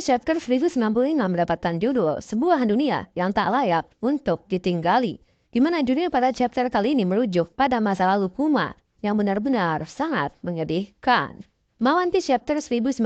Piece Chapter 1095 mendapatkan judul Sebuah Dunia yang Tak Layak Untuk Ditinggali, di mana dunia pada chapter kali ini merujuk pada masa lalu Puma yang benar-benar sangat menyedihkan. One Piece Chapter 1095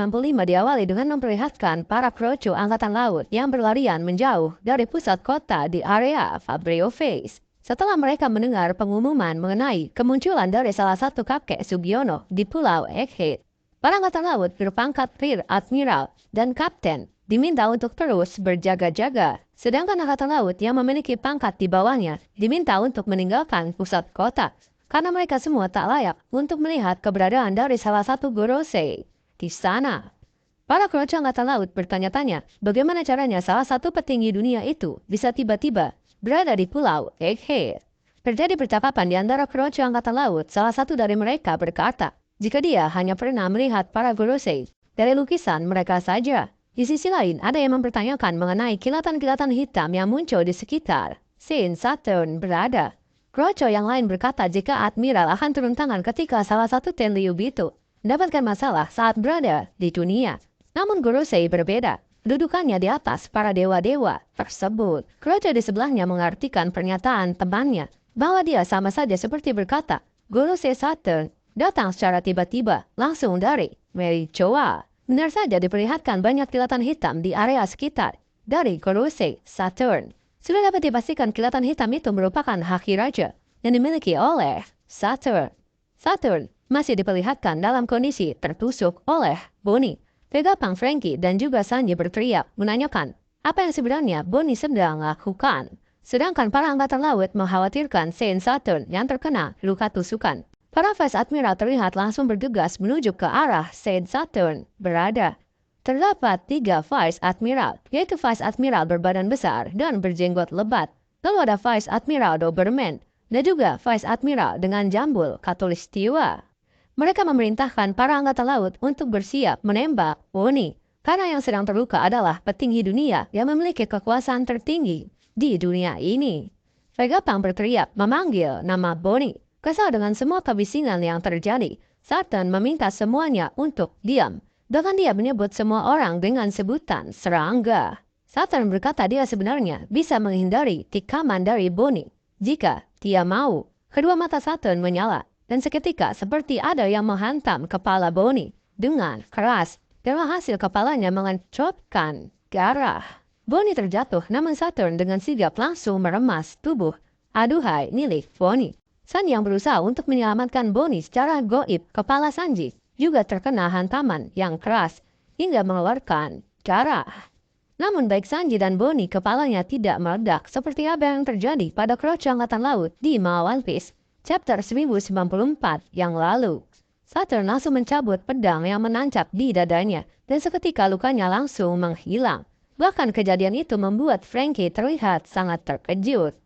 diawali dengan memperlihatkan para kroco angkatan laut yang berlarian menjauh dari pusat kota di area Fabreo Face. Setelah mereka mendengar pengumuman mengenai kemunculan dari salah satu kakek Sugiono di Pulau Egghead, para angkatan laut berpangkat Rear Admiral dan Kapten diminta untuk terus berjaga-jaga, sedangkan angkatan laut yang memiliki pangkat di bawahnya diminta untuk meninggalkan pusat kota, karena mereka semua tak layak untuk melihat keberadaan dari salah satu Gorosei di sana. Para kroco angkatan laut bertanya-tanya bagaimana caranya salah satu petinggi dunia itu bisa tiba-tiba berada di Pulau Egghead. Terjadi percakapan di antara kroco angkatan laut. Salah satu dari mereka berkata, jika dia hanya pernah melihat para Gorosei dari lukisan mereka saja. Di sisi lain, ada yang mempertanyakan mengenai kilatan-kilatan hitam yang muncul di sekitar Saint Saturn berada. Kroco yang lain berkata jika Admiral akan turun tangan ketika salah satu Tenryub itu mendapatkan masalah saat berada di dunia. Namun Gorosei berbeda. Dudukannya di atas para dewa-dewa tersebut. Kroco di sebelahnya mengartikan pernyataan temannya bahwa dia sama saja seperti berkata, Gorosei Saturn datang secara tiba-tiba langsung dari Mericoa. Benar saja diperlihatkan banyak kilatan hitam di area sekitar dari Gorosei Saturn. Sudah dapat dipastikan kilatan hitam itu merupakan haki raja yang dimiliki oleh Saturn. Saturn masih diperlihatkan dalam kondisi tertusuk oleh Bonnie. Vegapunk, Franky, dan juga Sanji berteriak menanyakan apa yang sebenarnya Bonnie sedang lakukan. Sedangkan para angkatan laut mengkhawatirkan Saint Saturn yang terkena luka tusukan. Para Vice Admiral terlihat langsung bergegas menuju ke arah Saint Saturn berada. Terdapat 3 Vice Admiral, yaitu Vice Admiral berbadan besar dan berjenggot lebat. Lalu ada Vice Admiral Doberman dan juga Vice Admiral dengan jambul khatulistiwa. Mereka memerintahkan para angkatan laut untuk bersiap menembak Bonnie, karena yang sedang terluka adalah petinggi dunia yang memiliki kekuasaan tertinggi di dunia ini. Vegapunk berteriak memanggil nama Bonnie. Kesal dengan semua kebisingan yang terjadi, Saturn meminta semuanya untuk diam. Bahkan dia menyebut semua orang dengan sebutan serangga. Saturn berkata dia sebenarnya bisa menghindari tikaman dari Bonnie jika dia mau. Kedua mata Saturn menyala. Dan seketika seperti ada yang menghantam kepala Bonnie dengan keras dan hasil kepalanya mengencopkan darah. Bonnie terjatuh namun Saturn dengan sigap langsung meremas tubuh. Aduhai milik Bonnie. Sanji yang berusaha untuk menyelamatkan Bonnie secara goib, kepala Sanji juga terkena hantaman yang keras hingga mengeluarkan darah. Namun baik Sanji dan Bonnie kepalanya tidak meledak seperti apa yang terjadi pada kroco angkatan laut di One Piece Chapter 1094 yang lalu. Saturn langsung mencabut pedang yang menancap di dadanya dan seketika lukanya langsung menghilang. Bahkan kejadian itu membuat Franky terlihat sangat terkejut.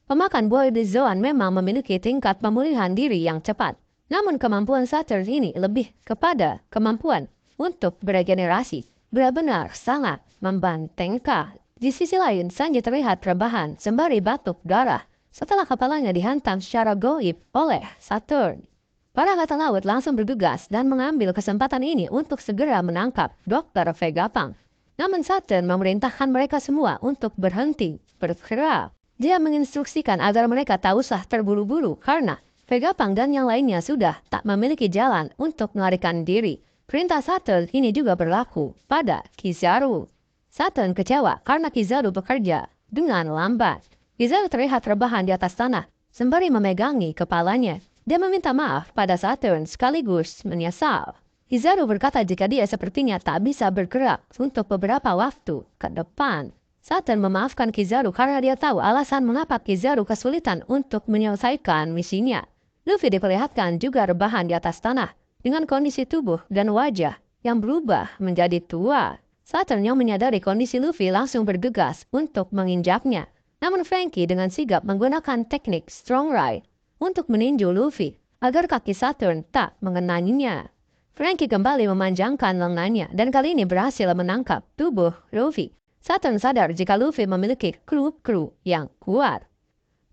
Pemakan buah di Zoan memang memiliki tingkat pemulihan diri yang cepat. Namun kemampuan Saturn ini lebih kepada kemampuan untuk beregenerasi. Benar-benar sangat membantengkan. Di sisi lain, Sanji terlihat rebahan sembari batuk darah setelah kepalanya dihantam secara goib oleh Saturn. Para angkatan laut langsung bergegas dan mengambil kesempatan ini untuk segera menangkap Dr. Vegapunk. Namun Saturn memerintahkan mereka semua untuk berhenti bergerak. Dia menginstruksikan agar mereka tak usah terburu-buru karena Vegapunk dan yang lainnya sudah tak memiliki jalan untuk melarikan diri. Perintah Saturn ini juga berlaku pada Kizaru. Saturn kecewa karena Kizaru bekerja dengan lambat. Kizaru terlihat rebahan di atas tanah, sembari memegangi kepalanya. Dia meminta maaf pada Saturn sekaligus menyesal. Kizaru berkata jika dia sepertinya tak bisa bergerak untuk beberapa waktu ke depan. Saturn memaafkan Kizaru karena dia tahu alasan mengapa Kizaru kesulitan untuk menyelesaikan misinya. Luffy diperlihatkan juga rebahan di atas tanah, dengan kondisi tubuh dan wajah yang berubah menjadi tua. Saturn yang menyadari kondisi Luffy langsung bergegas untuk menginjaknya. Namun Franky dengan sigap menggunakan teknik Strong Ride untuk meninju Luffy agar kaki Saturn tak mengenainya. Franky kembali memanjangkan lengannya dan kali ini berhasil menangkap tubuh Luffy. Saturn sadar jika Luffy memiliki kru yang kuat.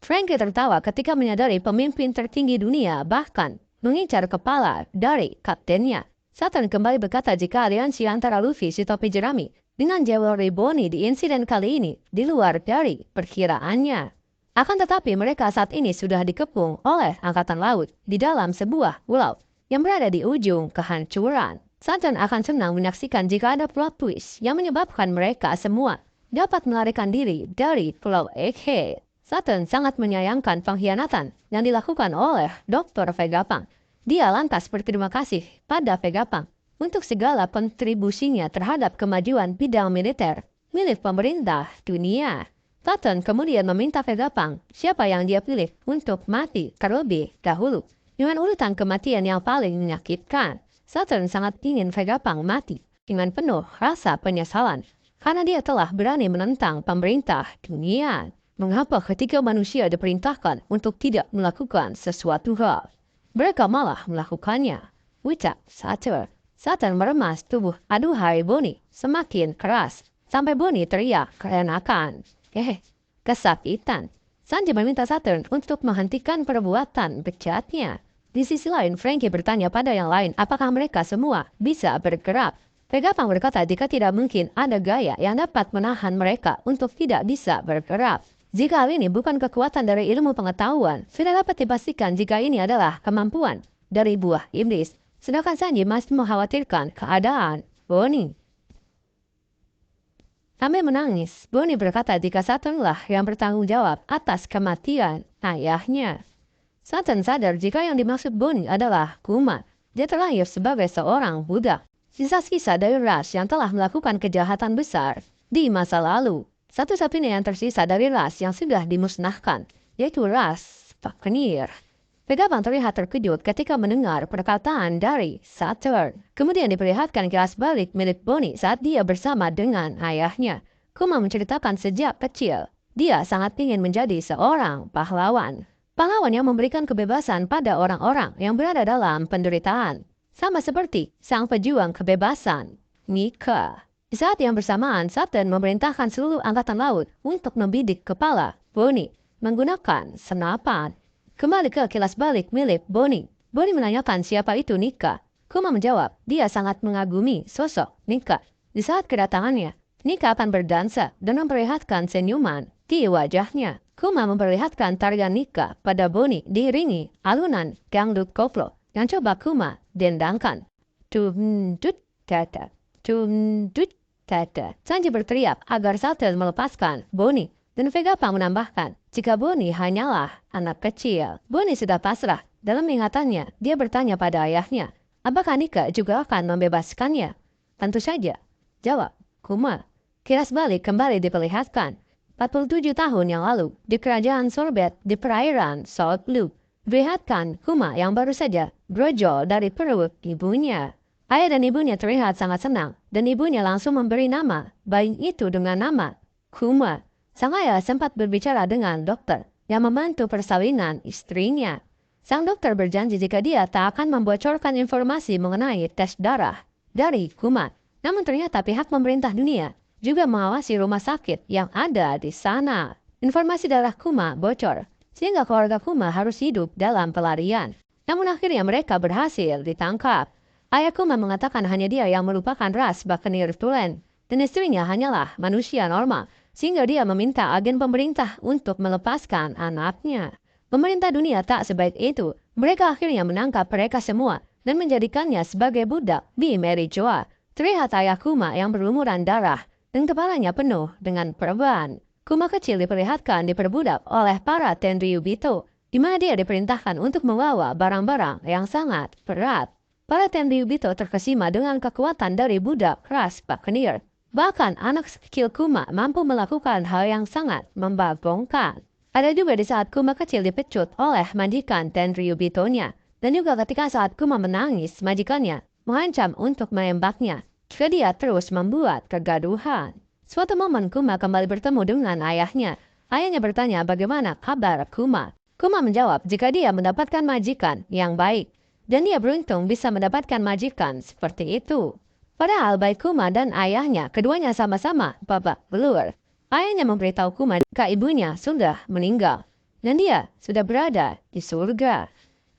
Franky tertawa ketika menyadari pemimpin tertinggi dunia bahkan mengincar kepala dari kaptennya. Saturn kembali berkata jika aliansi antara Luffy, si topi jerami, dengan jewelry Bonnie di insiden kali ini di luar dari perkiraannya. Akan tetapi mereka saat ini sudah dikepung oleh Angkatan Laut di dalam sebuah pulau yang berada di ujung kehancuran. Sutton akan senang menyaksikan jika ada plot twist yang menyebabkan mereka semua dapat melarikan diri dari Pulau Egghead. Sutton sangat menyayangkan pengkhianatan yang dilakukan oleh Dr. Vegapunk. Dia lantas berterima kasih pada Vegapunk untuk segala kontribusinya terhadap kemajuan bidang militer milik pemerintah dunia. Sutton kemudian meminta Vegapunk siapa yang dia pilih untuk mati terlebih dahulu. Dengan urutan kematian yang paling menyakitkan, Sutton sangat ingin Vegapunk mati dengan penuh rasa penyesalan karena dia telah berani menentang pemerintah dunia. Mengapa ketika manusia diperintahkan untuk tidak melakukan sesuatu hal, mereka malah melakukannya? Ucap Sutton. Sutton meremas tubuh aduhai Bonnie semakin keras sampai Bonnie teriak keenakan. Kesakitan. Sanji meminta Sutton untuk menghentikan perbuatan bejatnya. Di sisi lain, Frankie bertanya pada yang lain apakah mereka semua bisa bergerak. Vegapunk berkata jika tidak mungkin ada gaya yang dapat menahan mereka untuk tidak bisa bergerak. Jika hal ini bukan kekuatan dari ilmu pengetahuan, sudah dapat dipastikan jika ini adalah kemampuan dari buah iblis. Sedangkan Sanji masih mengkhawatirkan keadaan Bonnie. Sambil menangis, Bonnie berkata jika Suttonlah yang bertanggung jawab atas kematian ayahnya. Sutton sadar jika yang dimaksud Bonnie adalah Kuma. Dia terlahir sebagai seorang budak. Sisa-sisa dari ras yang telah melakukan kejahatan besar di masa lalu. Satu-satunya yang tersisa dari ras yang sudah dimusnahkan, yaitu ras Pakenir. Vegapunk terlihat terkejut ketika mendengar perkataan dari Sutton. Kemudian diperlihatkan kilas balik milik Bonnie saat dia bersama dengan ayahnya. Kuma menceritakan sejak kecil, dia sangat ingin menjadi seorang pahlawan. Pahlawan yang memberikan kebebasan pada orang-orang yang berada dalam penderitaan. Sama seperti sang pejuang kebebasan, Nika. Di saat yang bersamaan, Sutton memerintahkan seluruh angkatan laut untuk membidik kepala Bonnie menggunakan senapan. Kembali ke kilas balik milik Bonnie. Bonnie menanyakan siapa itu Nika. Kuma menjawab, dia sangat mengagumi sosok Nika. Di saat kedatangannya, Nika akan berdansa dan memperlihatkan senyuman di wajahnya. Kuma memperlihatkan tarian Nika pada Bonnie diiringi alunan dangdut koplo yang coba Kuma dendangkan. Tum-dut tata, tum-dut tata. Sanji berteriak agar Sutton melepaskan Bonnie. Dan Vegapunk menambahkan, jika Bonnie hanyalah anak kecil. Bonnie sudah pasrah. Dalam ingatannya, dia bertanya pada ayahnya, apakah Nika juga akan membebaskannya? Tentu saja. Jawab, Kuma. Kilas balik kembali diperlihatkan. 47 tahun yang lalu, di kerajaan Sorbet di perairan Salt Blue, diperlihatkan Kuma yang baru saja brojol dari perut ibunya. Ayah dan ibunya terlihat sangat senang, dan ibunya langsung memberi nama bayi itu dengan nama Kuma. Sang ayah sempat berbicara dengan dokter yang membantu persalinan istrinya. Sang dokter berjanji jika dia tak akan membocorkan informasi mengenai tes darah dari Kuma. Namun ternyata pihak pemerintah dunia juga mengawasi rumah sakit yang ada di sana. Informasi darah Kuma bocor, sehingga keluarga Kuma harus hidup dalam pelarian. Namun akhirnya mereka berhasil ditangkap. Ayah Kuma mengatakan hanya dia yang merupakan ras Buccaneer Tulen, dan istrinya hanyalah manusia normal. Sehingga dia meminta agen pemerintah untuk melepaskan anaknya. Pemerintah dunia tak sebaik itu. Mereka akhirnya menangkap mereka semua dan menjadikannya sebagai budak di Merijoa. Terlihat ayah Kuma yang berlumuran darah dan kepalanya penuh dengan perban. Kuma kecil diperlihatkan diperbudak oleh para Tenryubito, di mana dia diperintahkan untuk membawa barang-barang yang sangat berat. Para Tenryubito terkesima dengan kekuatan dari budak ras Buccaneer. Bahkan anak kecil Kuma mampu melakukan hal yang sangat membagongkan. Ada juga di saat Kuma kecil dipecut oleh majikan Tenryubito-nya. Dan juga ketika saat Kuma menangis, majikannya mengancam untuk menembaknya jika dia terus membuat kegaduhan. Suatu momen Kuma kembali bertemu dengan ayahnya. Ayahnya bertanya bagaimana kabar Kuma. Kuma menjawab jika dia mendapatkan majikan yang baik. Dan dia beruntung bisa mendapatkan majikan seperti itu. Padahal baik Kuma dan ayahnya, keduanya sama-sama babak belur. Ayahnya memberitahu Kuma jika ibunya sudah meninggal, dan dia sudah berada di surga.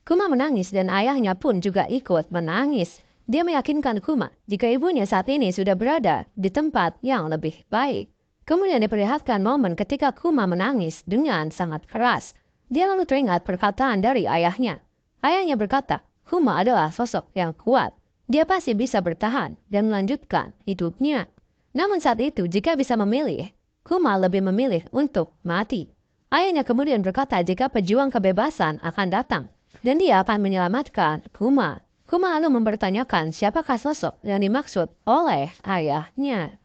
Kuma menangis dan ayahnya pun juga ikut menangis. Dia meyakinkan Kuma jika ibunya saat ini sudah berada di tempat yang lebih baik. Kemudian diperlihatkan momen ketika Kuma menangis dengan sangat keras. Dia lalu teringat perkataan dari ayahnya. Ayahnya berkata, Kuma adalah sosok yang kuat. Dia pasti bisa bertahan dan melanjutkan hidupnya. Namun saat itu jika bisa memilih, Kuma lebih memilih untuk mati. Ayahnya kemudian berkata jika pejuang kebebasan akan datang dan dia akan menyelamatkan Kuma. Kuma lalu mempertanyakan siapakah sosok yang dimaksud oleh ayahnya.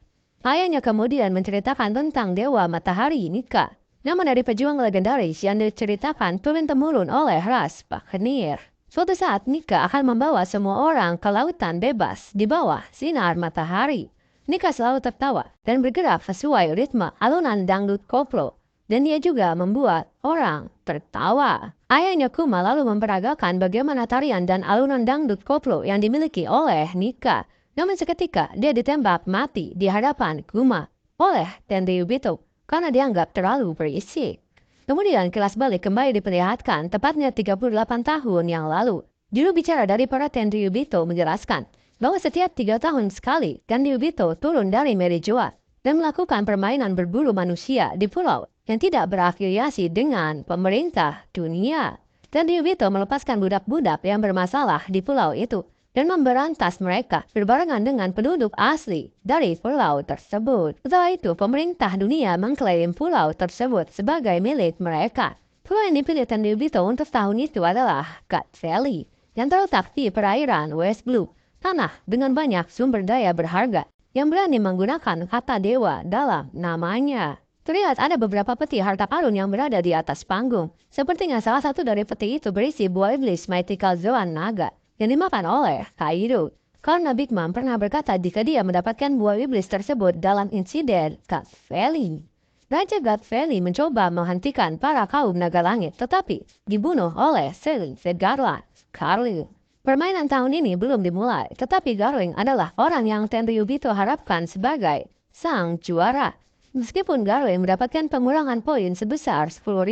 Ayahnya kemudian menceritakan tentang Dewa Matahari Nika. Nama dari pejuang legendaris yang diceritakan turun-temurun oleh ras Buccaneer. Suatu saat Nika akan membawa semua orang ke lautan bebas di bawah sinar matahari. Nika selalu tertawa dan bergerak sesuai ritme alunan dangdut koplo. Dan dia juga membuat orang tertawa. Ayahnya Kuma lalu memperagakan bagaimana tarian dan alunan dangdut koplo yang dimiliki oleh Nika. Namun seketika dia ditembak mati di hadapan Kuma oleh Tenryubito karena dianggap terlalu berisik. Kemudian kilas balik kembali diperlihatkan tepatnya 38 tahun yang lalu. Juru bicara dari para Tenryubito menjelaskan bahwa setiap 3 tahun sekali Tenryubito turun dari Merijoa dan melakukan permainan berburu manusia di pulau yang tidak berafiliasi dengan pemerintah dunia. Tenryubito melepaskan budak-budak yang bermasalah di pulau itu dan memberantas mereka berbarengan dengan penduduk asli dari pulau tersebut. Setelah itu, pemerintah dunia mengklaim pulau tersebut sebagai milik mereka. Pulau yang dipilih Tenryubito untuk tahun itu adalah God Valley, yang terletak di perairan West Blue, tanah dengan banyak sumber daya berharga yang berani menggunakan kata dewa dalam namanya. Terlihat ada beberapa peti harta karun yang berada di atas panggung. Sepertinya salah satu dari peti itu berisi buah iblis Mythical Zoan Naga yang dimakan oleh Kaido. Karena Big Mom pernah berkata jika dia mendapatkan buah iblis tersebut dalam insiden God Valley. Raja God Valley mencoba menghentikan para kaum naga langit tetapi dibunuh oleh Selim Sedgarland Carlyle. Permainan tahun ini belum dimulai, tetapi Garling adalah orang yang Tenryubito harapkan sebagai sang juara. Meskipun Garling mendapatkan pengurangan poin sebesar 10.000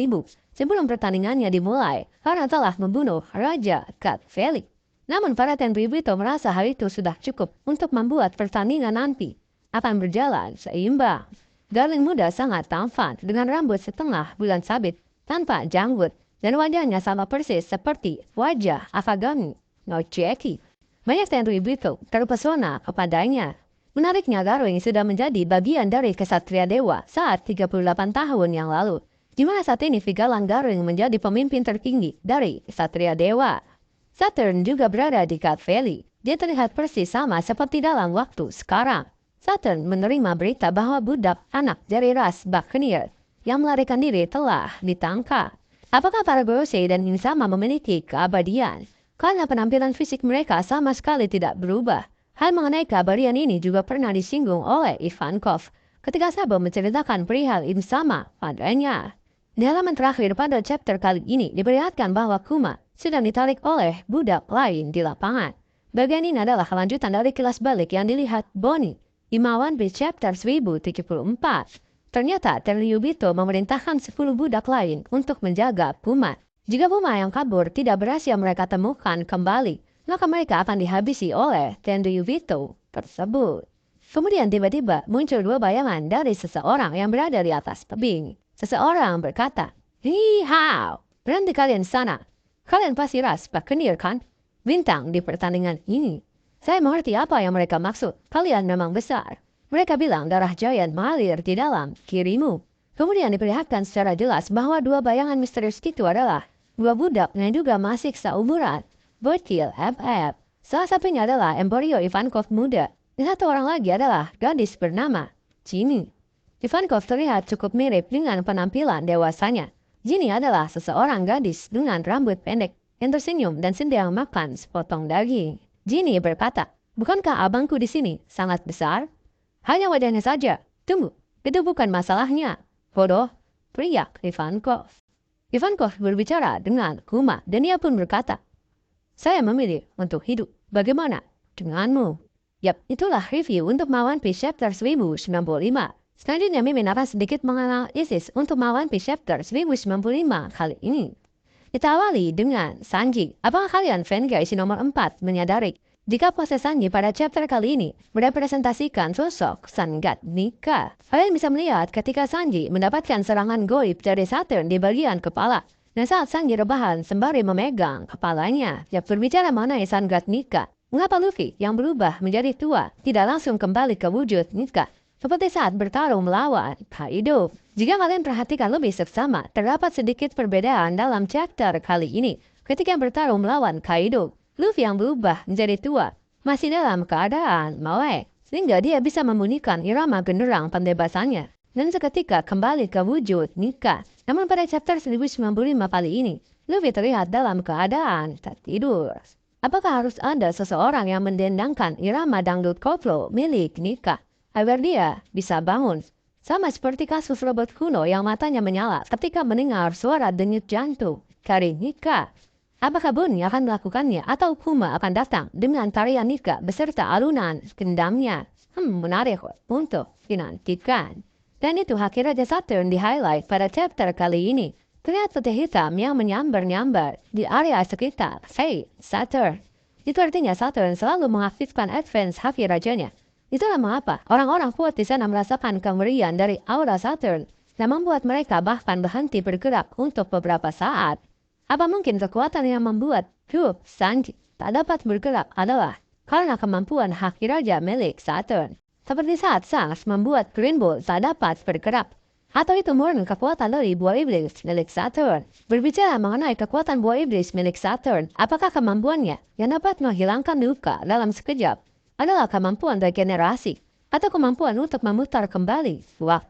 sebelum pertandingannya dimulai karena telah membunuh Raja God Valley. Namun para Tenryubito merasa hal itu sudah cukup untuk membuat pertandingan nanti akan berjalan seimbang. Garling muda sangat tampan dengan rambut setengah bulan sabit tanpa janggut dan wajahnya sama persis seperti wajah Akagami no Jackie. Banyak Tenryubito terpesona kepadanya. Menariknya Garling sudah menjadi bagian dari Kesatria Dewa saat 38 tahun yang lalu, di mana saat ini Vigalan Garling menjadi pemimpin tertinggi dari Kesatria Dewa. Saturn juga berada di God Valley. Dia terlihat persis sama seperti dalam waktu sekarang. Saturn menerima berita bahwa budak anak dari ras Buccaneer yang melarikan diri telah ditangkap. Apakah para Gorosei dan Insama memiliki keabadian? Karena penampilan fisik mereka sama sekali tidak berubah. Hal mengenai keabadian ini juga pernah disinggung oleh Ivankov ketika Sabo menceritakan perihal Insama padanya. Di halaman terakhir pada chapter kali ini diperlihatkan bahwa Kuma sedang ditarik oleh budak lain di lapangan. Bagian ini adalah kelanjutan dari kilas balik yang dilihat Bonnie di One Piece chapter 1074. Ternyata Tenryubito memerintahkan 10 budak lain untuk menjaga Puma. Jika Puma yang kabur tidak berhasil mereka temukan kembali, maka mereka akan dihabisi oleh Tenryubito tersebut. Kemudian tiba-tiba muncul 2 bayangan dari seseorang yang berada di atas tebing. Seseorang berkata, "Hii-hau, berhenti kalian sana. Kalian pasti ras Buccaneer kan? Bintang di pertandingan ini. Saya mengerti apa yang mereka maksud. Kalian memang besar." Mereka bilang darah giant mengalir di dalam kirimu. Kemudian diperlihatkan secara jelas bahwa 2 bayangan misterius itu adalah 2 budak yang juga masih seumuran. Bocil FF. Salah satunya adalah Emporio Ivankov muda. Dan satu orang lagi adalah gadis bernama Ginny. Ivankov terlihat cukup mirip dengan penampilan dewasanya. Ginny adalah seseorang gadis dengan rambut pendek yang tersenyum dan sedang makan sepotong daging. Ginny berkata, "Bukankah abangku di sini sangat besar?" "Hanya wajahnya saja. Tunggu, itu bukan masalahnya. Bodoh," teriak Ivankov. Ivankov berbicara dengan Kuma dan dia pun berkata, "Saya memilih untuk hidup. Bagaimana denganmu?" Yap, itulah review untuk One Piece chapter 1095. Selanjutnya Mimin akan sedikit menganalisis untuk One Piece chapter 1095 kali ini. Kita awali dengan Sanji. Apakah kalian fan guys nomor 4 menyadari Jika pose Sanji pada chapter kali ini merepresentasikan sosok Sun God Nika, kalian bisa melihat ketika Sanji mendapatkan serangan goib dari Saturn di bagian kepala. Dan saat Sanji rebahan sembari memegang kepalanya, dia berbicara mengenai Sun God Nika. Mengapa Luffy yang berubah menjadi tua tidak langsung kembali ke wujud Nika seperti saat bertarung melawan Kaido? Jika kalian perhatikan lebih seksama, terdapat sedikit perbedaan dalam chapter kali ini. Ketika bertarung melawan Kaido, Luffy yang berubah menjadi tua masih dalam keadaan melek, sehingga dia bisa membunyikan irama genderang pembebasannya dan seketika kembali ke wujud Nika. Namun pada chapter 1095 kali ini, Luffy terlihat dalam keadaan tertidur. Apakah harus ada seseorang yang mendendangkan irama dangdut koplo milik Nika agar dia bisa bangun? Sama seperti kasus robot kuno yang matanya menyala ketika mendengar suara denyut jantung dari Nika. Apakah Bonnie akan melakukannya atau Kuma akan datang dengan tarian Nika beserta alunan kendamnya? Menarik untuk dinantikan. Dan itu haki Raja Saturn di highlight pada chapter kali ini. Terlihat putih hitam yang menyambar-nyambar di area sekitar Saturn. Itu artinya Saturn selalu mengaktifkan advance haki rajanya. Itulah mengapa orang-orang kuat di sana merasakan kemerian dari aura Saturn dan membuat mereka bahkan berhenti bergerak untuk beberapa saat. Apa mungkin kekuatan yang membuat grup Sanji tak dapat bergerak adalah karena kemampuan haki raja milik Saturn? Seperti saat Sans membuat Green Bull tak dapat bergerak. Atau itu murni kekuatan dari buah iblis milik Saturn. Berbicara mengenai kekuatan buah iblis milik Saturn, apakah kemampuannya yang dapat menghilangkan luka dalam sekejap adalah kemampuan regenerasi atau kemampuan untuk memutar kembali waktu?